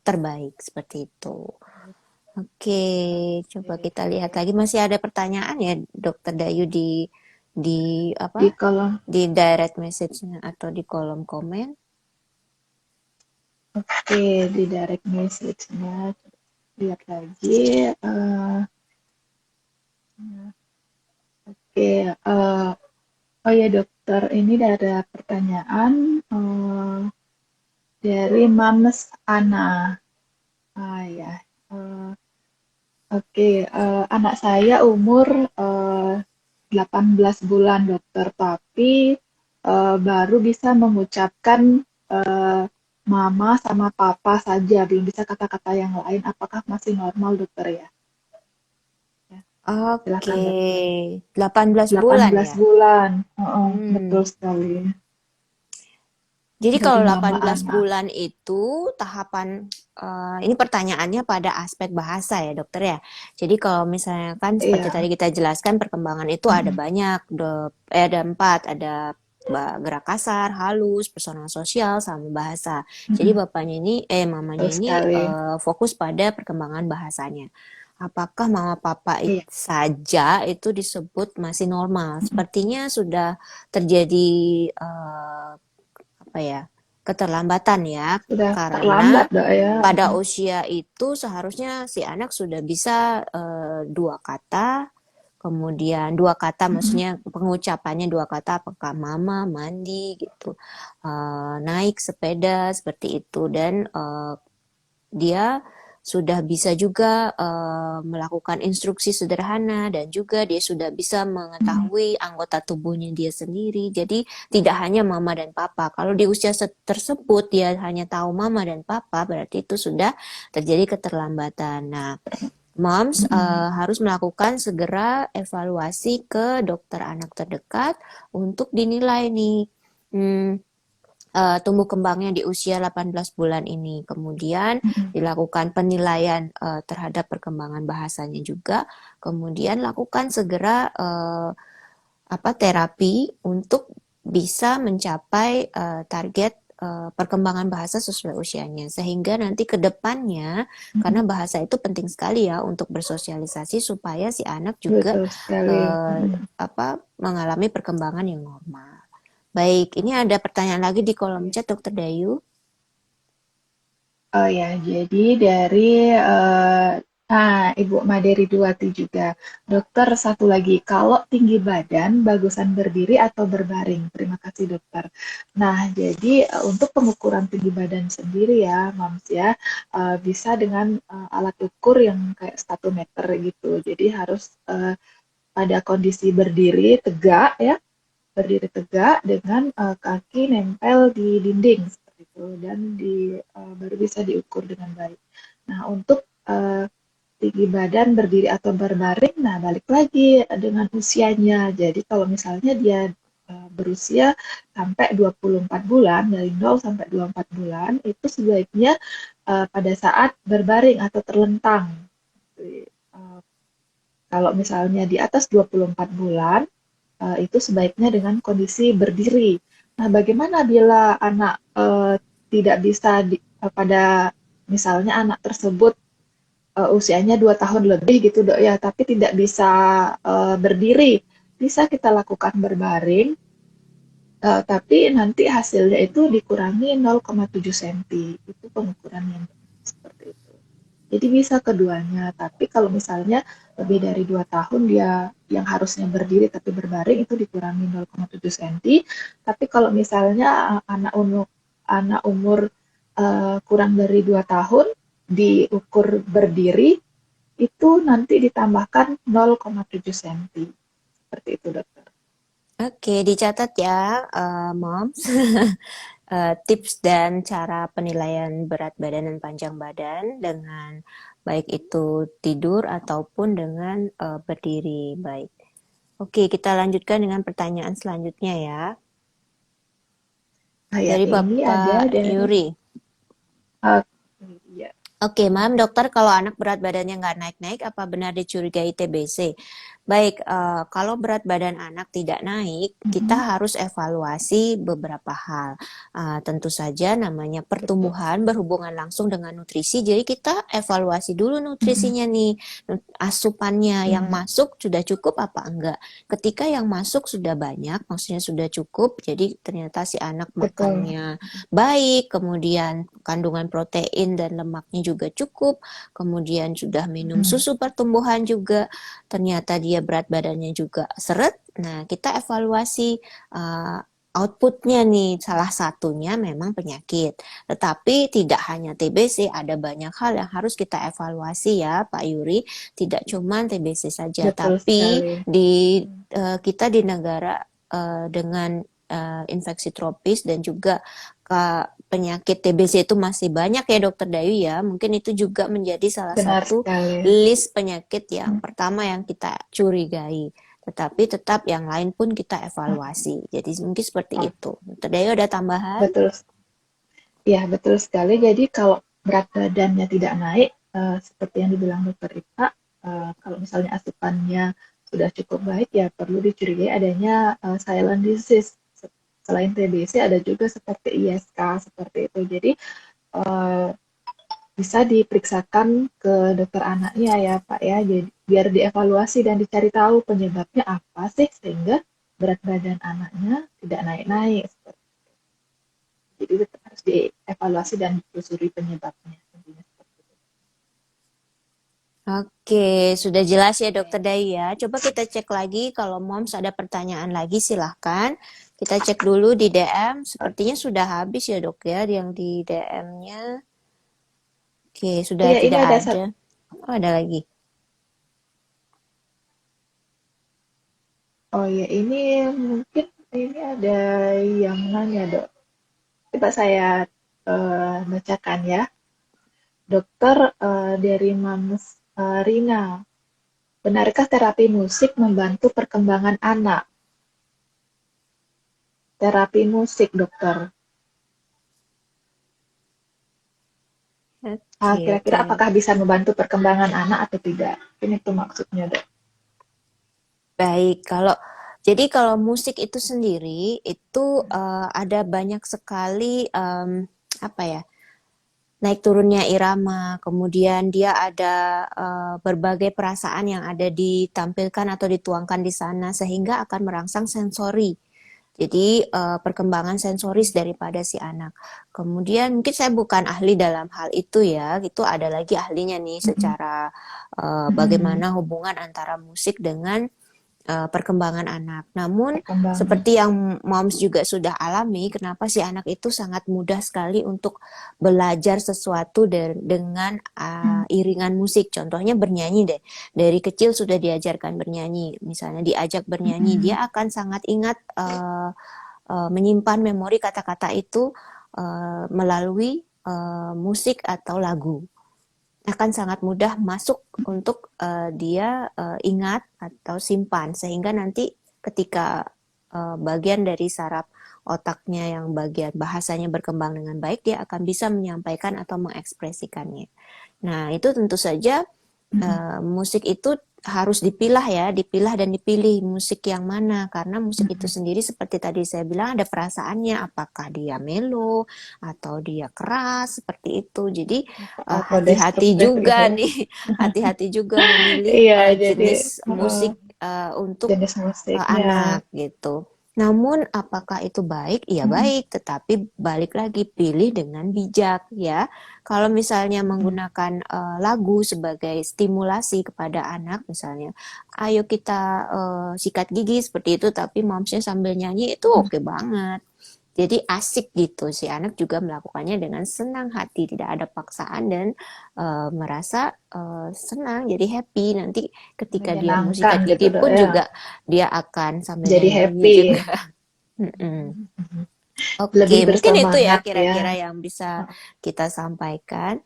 terbaik seperti itu. Oke, coba Oke. kita lihat lagi, masih ada pertanyaan ya Dokter Dayu di Di apa kolom, di direct message-nya atau di kolom komen. oke, di direct message-nya lihat lagi. Oke, oh ya dokter, ini ada pertanyaan dari Mames Ana. Ya, eh, oke, anak saya umur 18 bulan dokter, tapi baru bisa mengucapkan eh, mama sama papa saja, belum bisa kata-kata yang lain. Apakah masih normal dokter ya? Ya, Oke, silakan dokter. 18 bulan 18 ya. bulan, betul Hmm. sekali. Jadi Dari kalau Mama 18 Ana. bulan itu tahapan ini pertanyaannya pada aspek bahasa ya dokter ya. Jadi kalau misalnya kan seperti tadi Iya. kita jelaskan perkembangan itu ada Mm-mm. banyak, ada 4, ada gerak kasar, halus, personal sosial, sama bahasa. Jadi Mm-mm. bapaknya ini, mamanya Betul ini sekali. fokus pada perkembangan bahasanya. Apakah mama papa Iya. saja itu disebut masih normal? Mm-mm. Sepertinya sudah terjadi apa ya, keterlambatan ya, Sudah terlambat karena dok ya. pada usia itu seharusnya si anak sudah bisa dua kata, kemudian dua kata Mm-mm. maksudnya pengucapannya dua kata, apakah mama, mandi gitu, naik sepeda seperti itu, dan dia sudah bisa juga melakukan instruksi sederhana, dan juga dia sudah bisa Mm-mm. mengetahui anggota tubuhnya dia sendiri. Jadi tidak hanya mama dan papa. Kalau di usia tersebut dia hanya tahu mama dan papa, berarti itu sudah terjadi keterlambatan. Nah, moms Mm-mm. harus melakukan segera evaluasi ke dokter anak terdekat untuk dinilai nih. Hmm, tumbuh kembangnya di usia 18 bulan ini. Kemudian Mm-mm. dilakukan penilaian terhadap perkembangan bahasanya juga. Kemudian lakukan segera terapi untuk bisa mencapai target perkembangan bahasa sesuai usianya, sehingga nanti ke depannya, karena Mm-mm. bahasa itu penting sekali ya untuk bersosialisasi supaya si anak juga Betul sekali. Mm-mm. mengalami perkembangan yang normal. Baik, ini ada pertanyaan lagi di kolom chat Dokter Dayu. Oh ya, jadi dari Ibu Maderi Duwati juga. Dokter, satu lagi, kalau tinggi badan bagusan berdiri atau berbaring? Terima kasih dokter. Nah, jadi untuk pengukuran tinggi badan sendiri ya, Mams ya, bisa dengan alat ukur yang kayak statometer gitu. Jadi harus pada kondisi berdiri tegak ya, berdiri tegak dengan kaki nempel di dinding seperti itu, dan baru bisa diukur dengan baik. Nah, untuk tinggi badan berdiri atau berbaring, nah balik lagi dengan usianya. Jadi kalau misalnya dia berusia sampai 24 bulan, dari 0 sampai 24 bulan, itu sebaiknya pada saat berbaring atau terlentang. Uh, Kalau misalnya di atas 24 bulan, itu sebaiknya dengan kondisi berdiri. Nah, bagaimana bila anak tidak bisa pada misalnya anak tersebut usianya 2 tahun lebih gitu dok ya, tapi tidak bisa berdiri, bisa kita lakukan berbaring, tapi nanti hasilnya itu dikurangi 0,7 cm, itu pengukuran yang seperti itu. Jadi bisa keduanya, tapi kalau misalnya lebih dari 2 tahun dia yang harusnya berdiri tapi berbaring itu dikurangi 0,7 cm. Tapi kalau misalnya anak umur kurang dari 2 tahun diukur berdiri itu nanti ditambahkan 0,7 cm. Seperti itu, dokter. Oke, dicatat ya, Moms. Tips dan cara penilaian berat badan dan panjang badan dengan baik itu tidur ataupun dengan berdiri. Baik. Oke, kita lanjutkan dengan pertanyaan selanjutnya ya. Nah, ya, Dari ini ada Bapak dari Yuri. uh, ya, Oke, Mam, dokter, kalau anak berat badannya nggak naik-naik, apa benar dicurigai TBC? Baik, kalau berat badan anak tidak naik, kita mhm, harus evaluasi beberapa hal. Tentu saja namanya betul. pertumbuhan berhubungan langsung dengan nutrisi, jadi kita evaluasi dulu Mhm, nutrisinya nih, asupannya yang iya, masuk sudah cukup apa enggak. Ketika yang masuk sudah banyak, maksudnya sudah cukup, jadi ternyata si anak betul. makannya baik, kemudian kandungan protein dan lemaknya juga cukup, kemudian sudah minum Mhm, susu pertumbuhan juga, ternyata dia berat badannya juga seret. Nah, kita evaluasi uh, outputnya nih, salah satunya memang penyakit. Tetapi tidak hanya TBC, ada banyak hal yang harus kita evaluasi ya Pak Yuri. Tidak cuma TBC saja, betul tapi sekali. kita di negara dengan infeksi tropis dan juga penyakit TBC itu masih banyak ya Dokter Dayu ya. Mungkin itu juga menjadi salah Benar satu sekali. list penyakit yang pertama yang kita curigai. Tetapi tetap yang lain pun kita Mhm, evaluasi. Jadi mungkin seperti oh, itu. Dokter Dayu ada tambahan? betul. Ya, betul sekali. Jadi kalau berat badannya tidak naik, seperti yang dibilang dokter Ita, kalau misalnya asupannya sudah cukup baik, ya perlu dicurigai adanya silent disease. Selain TBC, ada juga seperti ISK, seperti itu. Jadi, eh, bisa diperiksakan ke dokter anaknya ya Pak ya, jadi biar dievaluasi dan dicari tahu penyebabnya apa sih sehingga berat badan anaknya tidak naik-naik. Jadi tetap harus dievaluasi dan ditelusuri penyebabnya. Tentunya seperti itu. Oke, sudah jelas ya Oke. Dokter Dayu ya. Coba kita cek lagi kalau Moms ada pertanyaan lagi silahkan. Kita cek dulu di DM. Sepertinya sudah habis ya dok ya yang di DM-nya. Oke, Oh sudah ya, ini tidak ada ada. Oh, ada lagi. oh ya ini mungkin ini ada yang nanya dok. Coba saya bacakan ya. Dokter dari Mams Rina, benarkah terapi musik membantu perkembangan anak? Terapi musik, dokter. Oke, Kira-kira oke. apakah bisa membantu perkembangan anak atau tidak? Ini tuh maksudnya, dok. Baik, kalau musik itu sendiri itu ada banyak sekali apa ya? Naik turunnya irama, kemudian dia ada berbagai perasaan yang ada ditampilkan atau dituangkan di sana sehingga akan merangsang sensori. Jadi perkembangan sensoris daripada si anak. Kemudian mungkin saya bukan ahli dalam hal itu ya, itu ada lagi ahlinya nih Mhm, secara mhm. bagaimana hubungan antara musik dengan perkembangan anak. Namun Perkembangan. seperti yang moms juga sudah alami, kenapa si anak itu sangat mudah sekali untuk belajar sesuatu dengan Mhm, iringan musik. Contohnya bernyanyi deh. Dari kecil sudah diajarkan bernyanyi. Misalnya diajak bernyanyi, mhm, dia akan sangat ingat menyimpan memori kata-kata itu melalui musik atau lagu akan sangat mudah masuk untuk dia ingat atau simpan sehingga nanti ketika bagian dari saraf otaknya yang bagian bahasanya berkembang dengan baik dia akan bisa menyampaikan atau mengekspresikannya. Nah, itu tentu saja mhm, musik itu harus dipilah dan dipilih musik yang mana karena musik itu sendiri seperti tadi saya bilang ada perasaannya, apakah dia melo atau dia keras seperti itu. Jadi Atau hati-hati destruktif gitu juga ya. nih, hati-hati juga memilih Iya, jadi jenis musik untuk jenis musiknya. anak gitu. Namun apakah itu baik? Iya baik, tetapi balik lagi pilih dengan bijak ya. Kalau misalnya menggunakan lagu sebagai stimulasi kepada anak misalnya, ayo kita sikat gigi seperti itu tapi momsnya sambil nyanyi itu oke banget. Jadi asik gitu, si anak juga melakukannya dengan senang hati, tidak ada paksaan dan merasa senang, jadi happy. Nanti ketika dia mau Menyenangkan sikat gitu gigi dok pun ya. juga dia akan sambil Jadi nyanyi-nyanyi happy. juga. Mm-mm. Lebih Oke, mungkin itu ya bersemangat ya. kira-kira yang bisa kita sampaikan.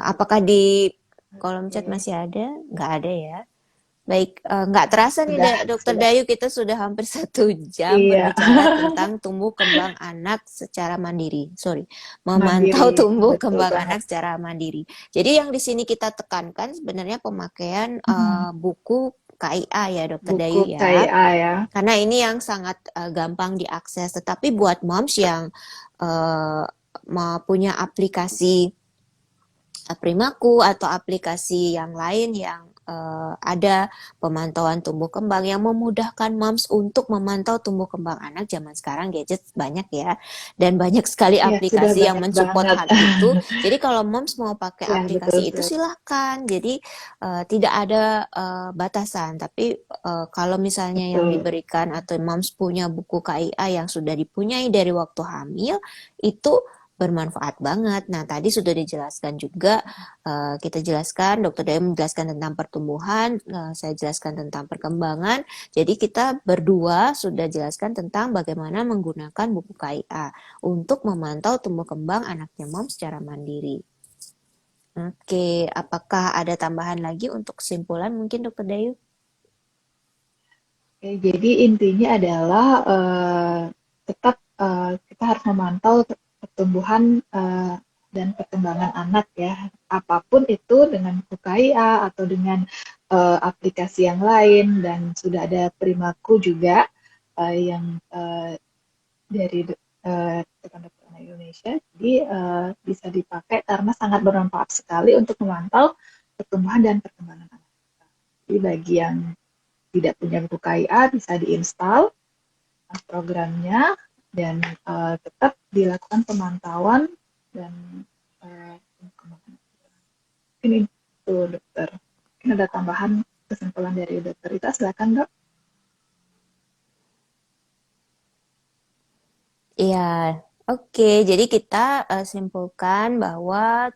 Apakah di kolom chat Oke. masih ada? Nggak ada ya. Baik, nggak terasa nih Sudah, Dokter sudah. Dayu, kita sudah hampir 1 jam Iya. berbicara tentang tumbuh kembang anak secara mandiri. Sorry, Mandiri, memantau tumbuh betul kembang banget. anak secara mandiri. Jadi yang di sini kita tekankan sebenarnya pemakaian buku KIA ya Dokter Buku Dayu ya. KIA ya. Karena ini yang sangat gampang diakses. Tetapi buat moms yang mau punya aplikasi Primaku atau aplikasi yang lain yang ada pemantauan tumbuh kembang yang memudahkan moms untuk memantau tumbuh kembang anak. Zaman sekarang gadget banyak ya, dan banyak sekali Ya, sudah aplikasi yang banyak mensupport banget. hal itu. Jadi kalau moms mau pakai Ya, betul aplikasi itu sekali. silahkan. Jadi tidak ada batasan. Tapi kalau misalnya yang Betul. diberikan atau moms punya buku KIA yang sudah dipunyai dari waktu hamil, itu bermanfaat banget. Nah, tadi sudah dijelaskan juga, kita jelaskan, Dokter Dayu menjelaskan tentang pertumbuhan, saya jelaskan tentang perkembangan. Jadi kita berdua sudah jelaskan tentang bagaimana menggunakan buku KIA untuk memantau tumbuh kembang anaknya mom secara mandiri. Oke, apakah ada tambahan lagi untuk kesimpulan mungkin Dokter Dayu? Oke, jadi intinya adalah tetap kita harus memantau pertumbuhan dan perkembangan anak ya. Apapun itu dengan KIA atau dengan aplikasi yang lain dan sudah ada Primaku juga yang dari Ikatan Dokter Anak Indonesia. Jadi bisa dipakai karena sangat bermanfaat sekali untuk memantau pertumbuhan dan perkembangan anak. Jadi bagi yang tidak punya buku KIA bisa diinstal programnya dan tetap dilakukan pemantauan dan ini tuh dokter. Mungkin ada tambahan kesimpulan dari dokter Rita, silakan dok. Iya, oke. Jadi kita simpulkan bahwa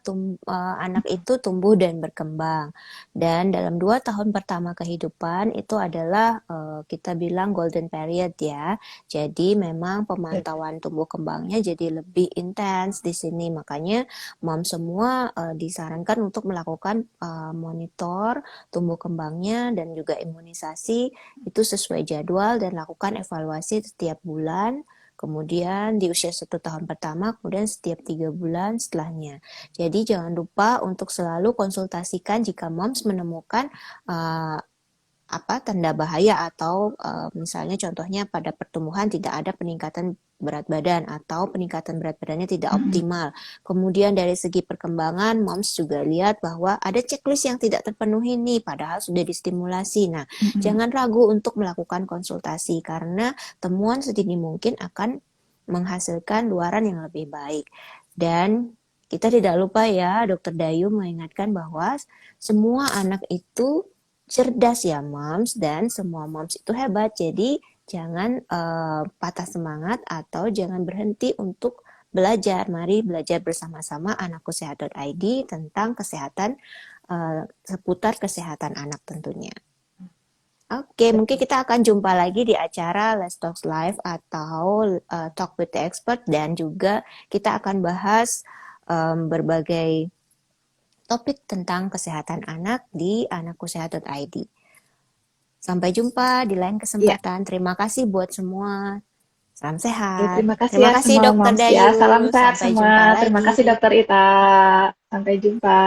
anak itu tumbuh dan berkembang. Dan dalam 2 tahun pertama kehidupan itu adalah kita bilang golden period ya. Jadi memang pemantauan tumbuh kembangnya jadi lebih intens di sini. Makanya mom semua disarankan untuk melakukan monitor tumbuh kembangnya dan juga imunisasi itu sesuai jadwal dan lakukan evaluasi setiap bulan. Kemudian di usia 1 tahun pertama, kemudian setiap 3 bulan setelahnya. Jadi jangan lupa untuk selalu konsultasikan jika moms menemukan uh, tanda bahaya atau misalnya contohnya pada pertumbuhan tidak ada peningkatan berat badan atau peningkatan berat badannya tidak optimal. Kemudian dari segi perkembangan moms juga lihat bahwa ada checklist yang tidak terpenuhi nih padahal sudah distimulasi. Nah, jangan ragu untuk melakukan konsultasi karena temuan sedini mungkin akan menghasilkan luaran yang lebih baik. Dan kita tidak lupa ya, Dokter Dayu mengingatkan bahwa semua anak itu cerdas ya moms dan semua moms itu hebat. Jadi jangan patah semangat atau jangan berhenti untuk belajar. Mari belajar bersama-sama anakkusehat.id tentang kesehatan seputar kesehatan anak tentunya. Oke, mungkin kita akan jumpa lagi di acara Let's Talk Live atau Talk with the Expert dan juga kita akan bahas berbagai topik tentang kesehatan anak di anakkusehat.id. Sampai jumpa di lain Ya, kesempatan. Terima kasih buat semua. Salam ya, sehat. terima kasih Terima ya kasih semua Dokter moms ya. Salam Dayu. sehat Sampai semua. jumpa Terima lagi. kasih dokter Ita. Sampai jumpa.